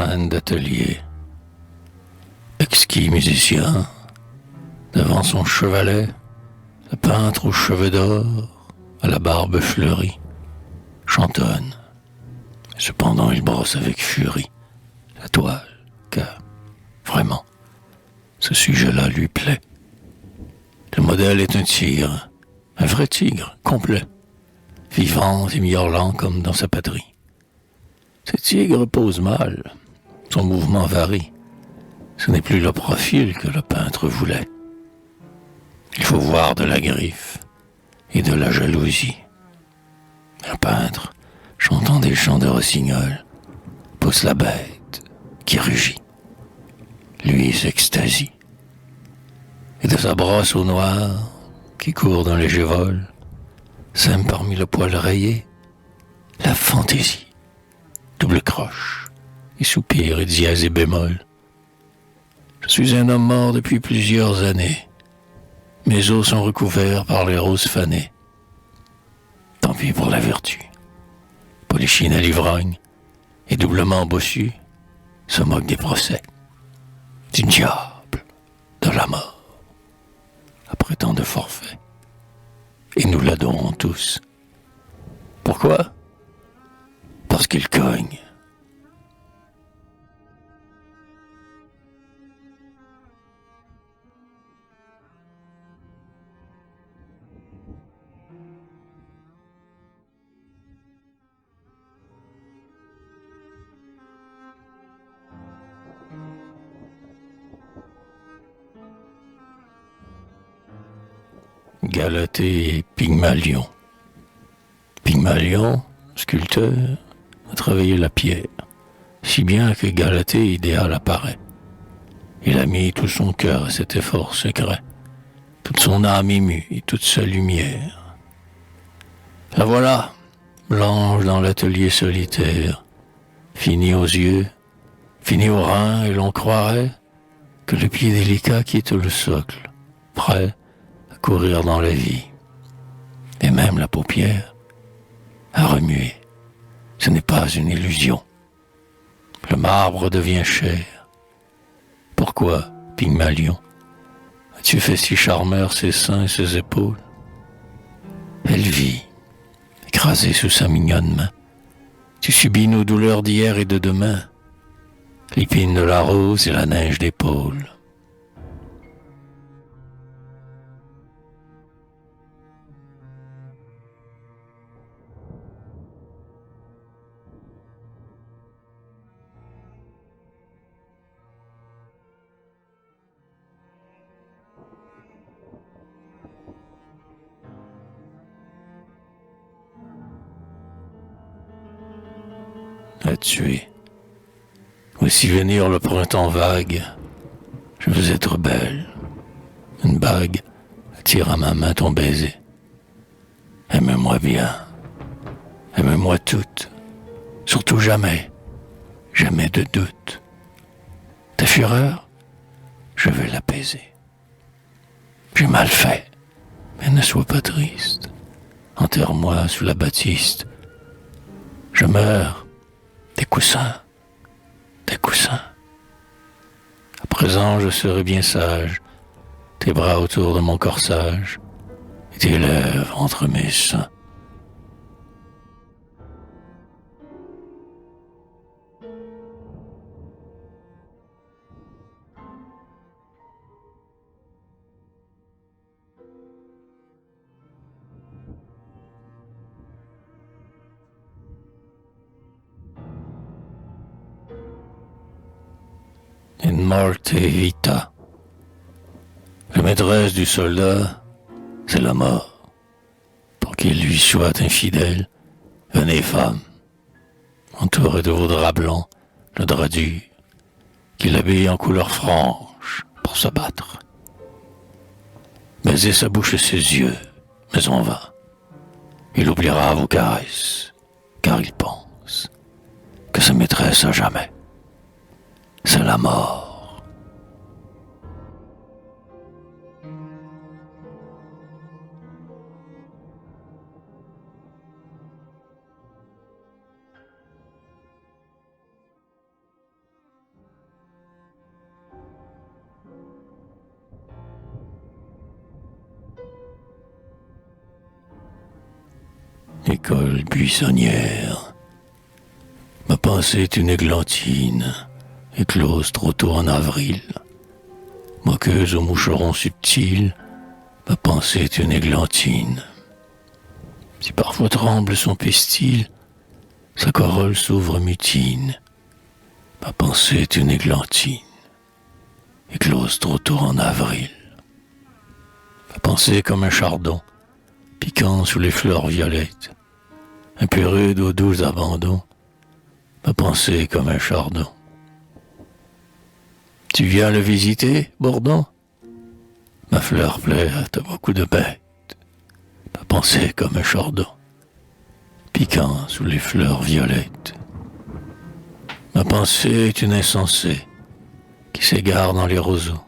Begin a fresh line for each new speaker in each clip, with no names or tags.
scène d'atelier. Exquis musicien, devant son chevalet, le peintre aux cheveux d'or, à la barbe fleurie, chantonne. Cependant, il brosse avec furie la toile, car, vraiment, ce sujet-là lui plaît. Le modèle est un tigre, un vrai tigre, complet, vivant et miaulant comme dans sa patrie. Ce tigre pose mal, son mouvement varie. Ce n'est plus le profil que le peintre voulait. Il faut voir de la griffe et de la jalousie. Le peintre, chantant des chants de rossignol, pousse la bête qui rugit. Lui s'extasie. Et de sa brosse au noir, qui court d'un léger vol, sème parmi le poil rayé la fantaisie. Double croche, et soupir et dièse et bémol. Je suis un homme mort depuis plusieurs années. Mes os sont recouverts par les roses fanées. Tant pis pour la vertu. Polychine à l'ivrogne et doublement bossu se moque des procès. Du diable, de la mort, après tant de forfaits. Et nous l'adorons tous. Pourquoi? Parce qu'il cogne. Galatée et Pygmalion. Pygmalion, sculpteur, a travaillé la pierre, si bien que Galatée idéal apparaît. Il a mis tout son cœur à cet effort secret, toute son âme émue et toute sa lumière. La voilà, blanche dans l'atelier solitaire, finie aux yeux, finie aux reins, et l'on croirait que le pied délicat quitte le socle, prêt à courir dans la vie. Et même la paupière à remuer. Ce n'est pas une illusion. Le marbre devient chair. Pourquoi, Pygmalion, as-tu fait si charmeur ses seins et ses épaules? Elle vit, écrasée sous sa mignonne main. Tu subis nos douleurs d'hier et de demain, l'épine de la rose et la neige d'épaule. À tuer. Voici venir le printemps vague. Je veux être belle. Une bague attire à ma main ton baiser. Aime-moi bien. Aime-moi toute. Surtout jamais. Jamais de doute. Ta fureur, je vais l'apaiser. J'ai mal fait. Mais ne sois pas triste. Enterre-moi sous la batiste. Je meurs. Des coussins. Des coussins. À présent, je serai bien sage. Tes bras autour de mon corsage. Et tes lèvres entre mes seins. In morte vita. La maîtresse du soldat, c'est la mort. Pour qu'il lui soit infidèle, venez femmes, entourez de vos draps blancs le drap dur, qu'il habille en couleur franche pour se battre. Baisez sa bouche et ses yeux, mais en vain. Il oubliera vos caresses, car il pense que sa maîtresse à jamais, c'est la mort. l'école buissonnière. Ma pensée est une églantine, éclose trop tôt en avril. Moqueuse aux moucherons subtils, ma pensée est une églantine. Si parfois tremble son pistil, sa corolle s'ouvre mutine. Ma pensée est une églantine, éclose trop tôt en avril. Ma pensée est comme un chardon, piquant sous les fleurs violettes. Un peu rude aux doux abandons, ma pensée est comme un chardon. Tu viens le visiter, Bourdon? Ma fleur plaît à beaucoup de bêtes. Ma pensée est comme un chardon, piquant sous les fleurs violettes. Ma pensée est une insensée qui s'égare dans les roseaux,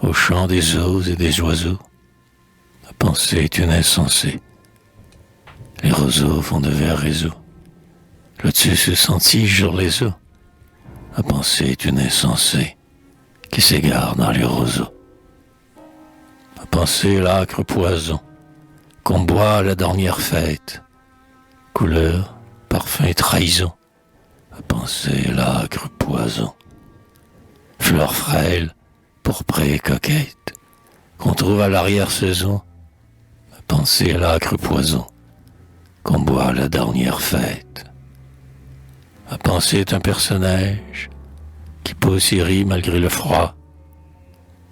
au chant des eaux et des oiseaux. Ma pensée est une insensée. Les roseaux font de verts réseaux. Lotus sentige sur les eaux. Ma pensée est une insensée qui s'égare dans les roseaux. Ma pensée est l'âcre poison qu'on boit à la dernière fête. Couleur, parfum et trahison. Ma pensée est l'âcre poison. Fleur frêle, pourprée et coquette, qu'on trouve à l'arrière-saison. Ma pensée est l'âcre poison qu'on boit à la dernière fête. Ma pensée est un personnage qui pose ses ris malgré le froid,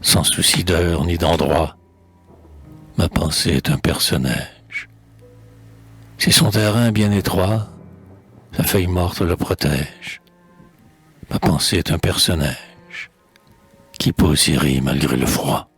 sans souci d'heure ni d'endroit. Ma pensée est un personnage. Si son terrain bien étroit, sa feuille morte le protège. Ma pensée est un personnage qui pose ses ris malgré le froid.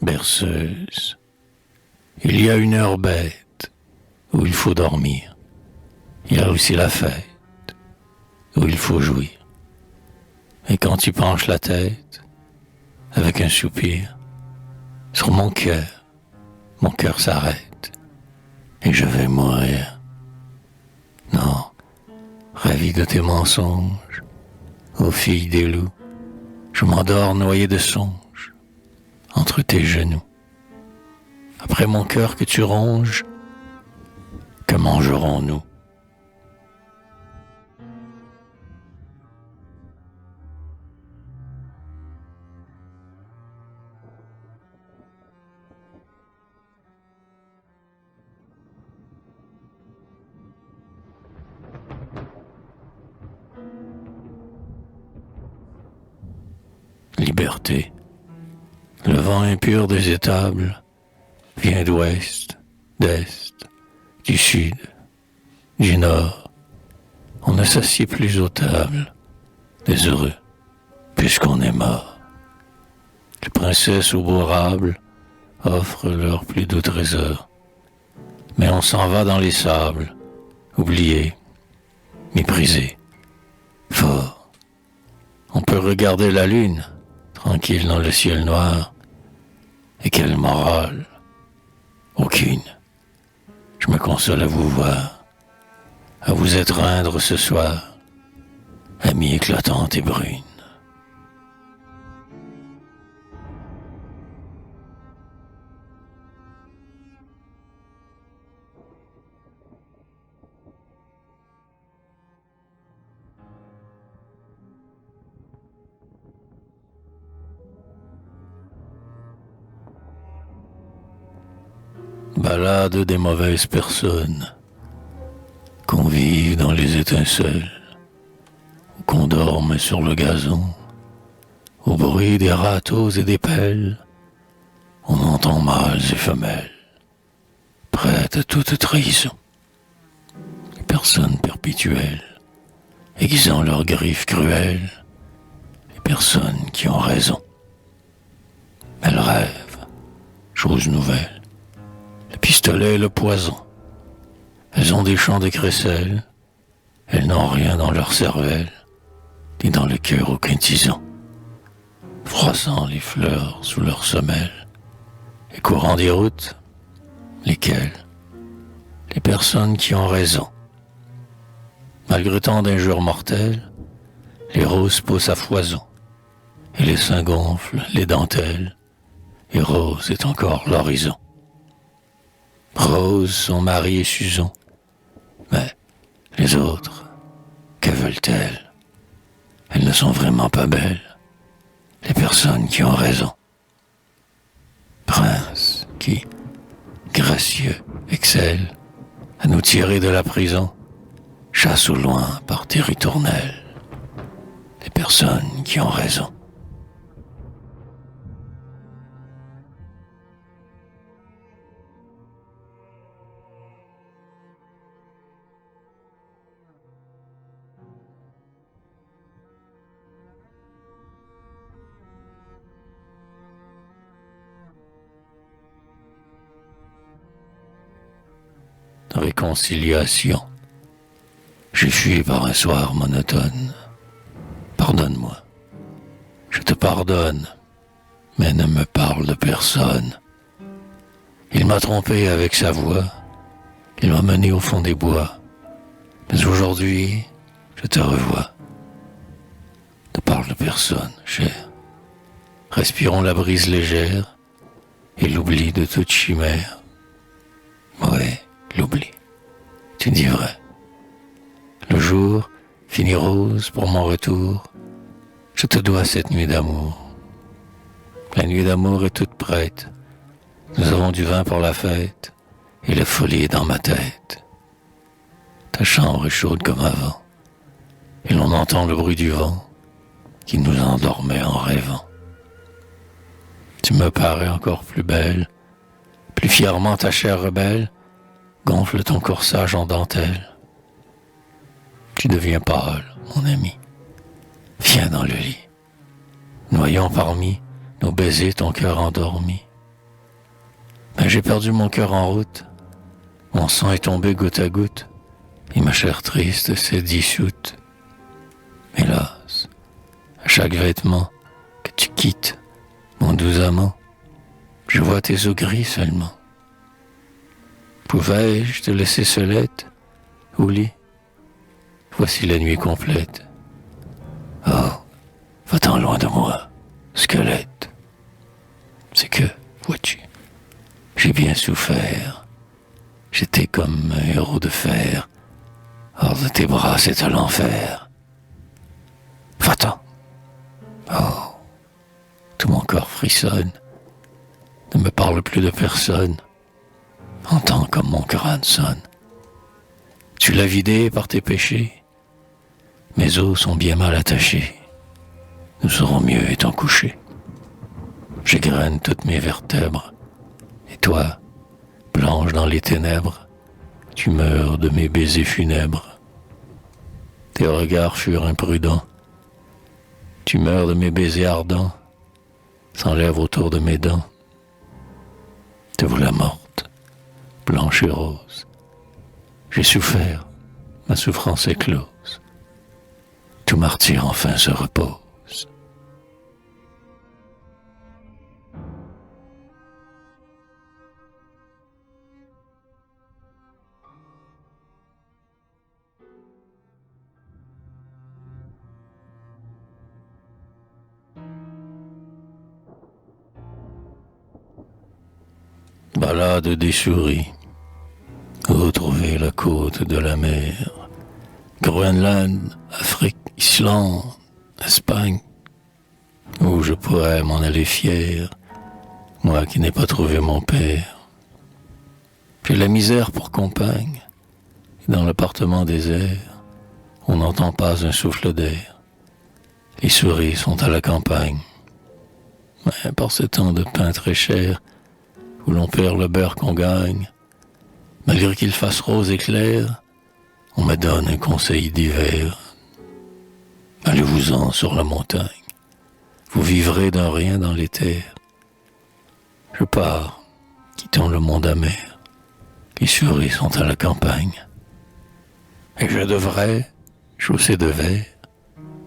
Berceuse, il y a une heure bête où il faut dormir. Il y a aussi la fête où il faut jouir. Et quand tu penches la tête, avec un soupir, sur mon cœur s'arrête et je vais mourir. Non, ravi de tes mensonges, ô fille des loups, je m'endors noyé de songes entre tes genoux. Après mon cœur que tu ronges, que mangerons-nous? Liberté. Le vent impur des étables vient d'ouest, d'est, du sud, du nord. On ne s'assied plus aux tables des heureux, puisqu'on est mort. Les princesses au beau rable offrent leurs plus doux trésors. Mais on s'en va dans les sables, oublié, méprisé, fort. On peut regarder la lune, tranquille dans le ciel noir. Et quelle morale? Aucune. Je me console à vous voir, à vous étreindre ce soir, amie éclatante et brune. Balade des mauvaises personnes, qu'on vive dans les étincelles, ou qu'on dorme sur le gazon, au bruit des râteaux et des pelles, on entend mâles et femelles, prêtes à toute trahison. Les personnes perpétuelles, aiguisant leurs griffes cruelles, les personnes qui ont raison. Elles rêvent, chose nouvelle, le pistolet et le poison. Elles ont des champs de crécelles, elles n'ont rien dans leur cervelle, ni dans le cœur aucun tison. froissant les fleurs sous leurs semelles, et courant des routes, lesquelles? Les personnes qui ont raison. Malgré tant d'injures mortelles, les roses poussent à foison, et les seins gonflent les dentelles, et rose est encore l'horizon. Rose, son mari et Suzon, mais les autres, que veulent-elles? Elles ne sont vraiment pas belles, les personnes qui ont raison. Prince qui, gracieux, excelle à nous tirer de la prison, chasse au loin par tes ritournelles, les personnes qui ont raison. Réconciliation. J'ai fui par un soir monotone. Pardonne-moi. Je te pardonne, mais ne me parle de personne. Il m'a trompé avec sa voix. Il m'a mené au fond des bois. Mais aujourd'hui, je te revois. Ne parle de personne, cher. Respirons la brise légère et l'oubli de toute chimère. Ouais, l'oubli. Tu dis vrai. Le jour finit rose pour mon retour. Je te dois cette nuit d'amour. La nuit d'amour est toute prête. Nous avons du vin pour la fête et la folie est dans ma tête. Ta chambre est chaude comme avant et l'on entend le bruit du vent qui nous endormait en rêvant. Tu me parais encore plus belle, plus fièrement ta chair rebelle gonfle ton corsage en dentelle. Tu deviens pâle, mon ami. Viens dans le lit. Noyons parmi nos baisers ton cœur endormi. Mais j'ai perdu mon cœur en route. Mon sang est tombé goutte à goutte et ma chair triste s'est dissoute. Hélas, à chaque vêtement que tu quittes, mon doux amant, je vois tes os gris seulement. Pouvais-je te laisser seulette au lit? Voici la nuit complète. Oh, va-t'en loin de moi, squelette. C'est que, vois-tu, j'ai bien souffert. J'étais comme un héros de fer. Hors de tes bras, c'est à l'enfer. Va-t'en. Oh, tout mon corps frissonne. Ne me parle plus de personne. Entends comme mon crâne sonne. Tu l'as vidé par tes péchés. Mes os sont bien mal attachés. Nous serons mieux étant couchés. J'égrène toutes mes vertèbres. Et toi, plonge dans les ténèbres. Tu meurs de mes baisers funèbres. Tes regards furent imprudents. Tu meurs de mes baisers ardents. S'enlève autour de mes dents. Te voilà morte, blanche et rose. J'ai souffert, ma souffrance est close. Tout martyr enfin se repose. Ballade des souris. Retrouver la côte de la mer. Groenland, Afrique, Islande, Espagne, où je pourrais m'en aller fier, moi qui n'ai pas trouvé mon père. J'ai la misère pour compagne, et dans l'appartement désert, on n'entend pas un souffle d'air. Les souris sont à la campagne. Mais par ce temps de pain très cher, où l'on perd le beurre qu'on gagne, malgré qu'il fasse rose et clair, on me donne un conseil d'hiver. Allez-vous-en sur la montagne, vous vivrez d'un rien dans les terres. Je pars, quittant le monde amer, les souris sont à la campagne. Et je devrais, chaussé de verre,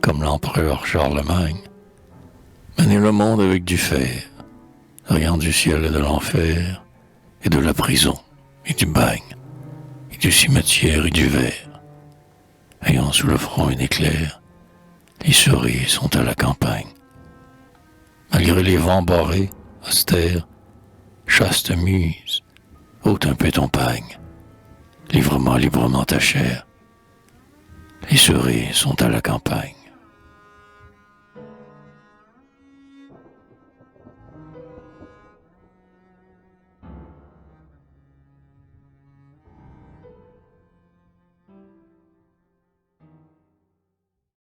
comme l'empereur Charlemagne, Mener le monde avec du fer, rien du ciel et de l'enfer, et de la prison, et du bagne, et du cimetière et du verre. Ayant sous le front un éclair, les souris sont à la campagne. Malgré les vents barrés, austères, chaste muse, ôte un peu ton pagne, livre-moi librement ta chair. Les souris sont à la campagne.